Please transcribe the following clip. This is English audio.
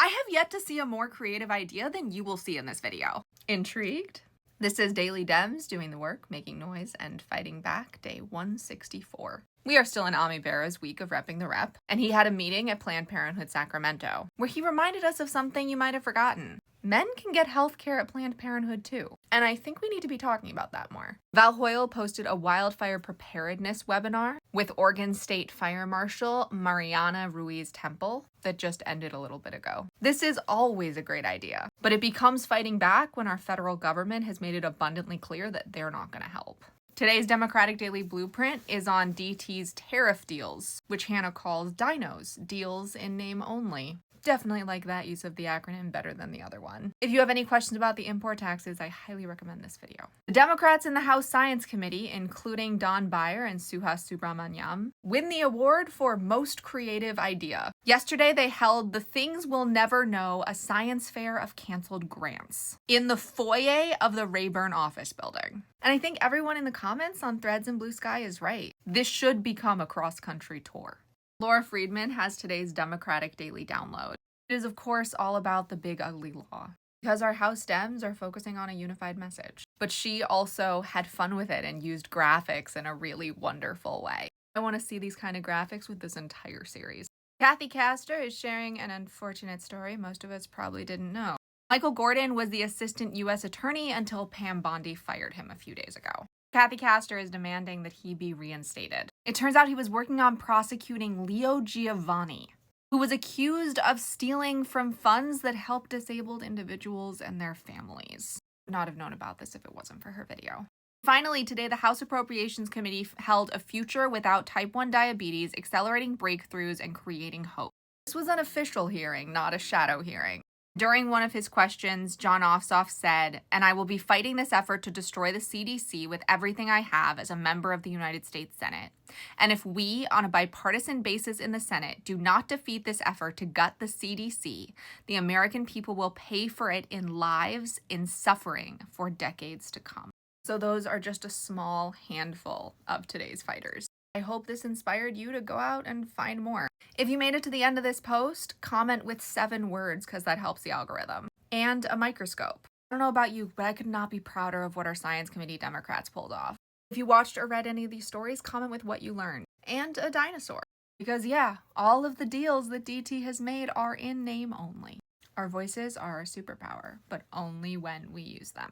I have yet to see a more creative idea than you will see in this video. Intrigued? This is Daily Dems doing the work, making noise, and fighting back, day 164. We are still in Ami Bera's week of repping the rep, and he had a meeting at Planned Parenthood Sacramento, where he reminded us of something you might have forgotten. Men can get health care at Planned Parenthood too, and I think we need to be talking about that more. Val Hoyle posted a wildfire preparedness webinar with Oregon State Fire Marshal Mariana Ruiz Temple that just ended a little bit ago. This is always a great idea, but it becomes fighting back when our federal government has made it abundantly clear that they're not going to help. Today's Democratic Daily Blueprint is on DT's tariff deals, which Hannah calls dinos, deals in name only. Definitely like that use of the acronym better than the other one. If you have any questions about the import taxes, I highly recommend this video. The Democrats in the House Science Committee, including Don Beyer and Suhas Subramanyam, win the award for Most Creative Idea. Yesterday, they held the Things We'll Never Know, a science fair of canceled grants in the foyer of the Rayburn office building. And I think everyone in the comments on Threads and Blue Sky is right. This should become a cross-country tour. Laura Friedman has today's Democratic Daily Download. It is, of course, all about the big ugly law, because our House Dems are focusing on a unified message. But she also had fun with it and used graphics in a really wonderful way. I want to see these kind of graphics with this entire series. Kathy Castor is sharing an unfortunate story most of us probably didn't know. Michael Gordon was the assistant U.S. attorney until Pam Bondi fired him a few days ago. Kathy Castor is demanding that he be reinstated. It turns out he was working on prosecuting Leo Giovanni, who was accused of stealing from funds that help disabled individuals and their families. Would not have known about this if it wasn't for her video. Finally, today the House Appropriations Committee held a Future Without Type 1 Diabetes, Accelerating Breakthroughs and Creating Hope. This was an official hearing, not a shadow hearing. During one of his questions, John Ossoff said, "And I will be fighting this effort to destroy the CDC with everything I have as a member of the United States Senate. And if we, on a bipartisan basis in the Senate, do not defeat this effort to gut the CDC, the American people will pay for it in lives, in suffering, for decades to come." So those are just a small handful of today's fighters. I hope this inspired you to go out and find more. If you made it to the end of this post, comment with 7 words because that helps the algorithm. And a microscope. I don't know about you, but I could not be prouder of what our Science Committee Democrats pulled off. If you watched or read any of these stories, comment with what you learned. And a dinosaur. Because yeah, all of the deals that DT has made are in name only. Our voices are our superpower, but only when we use them.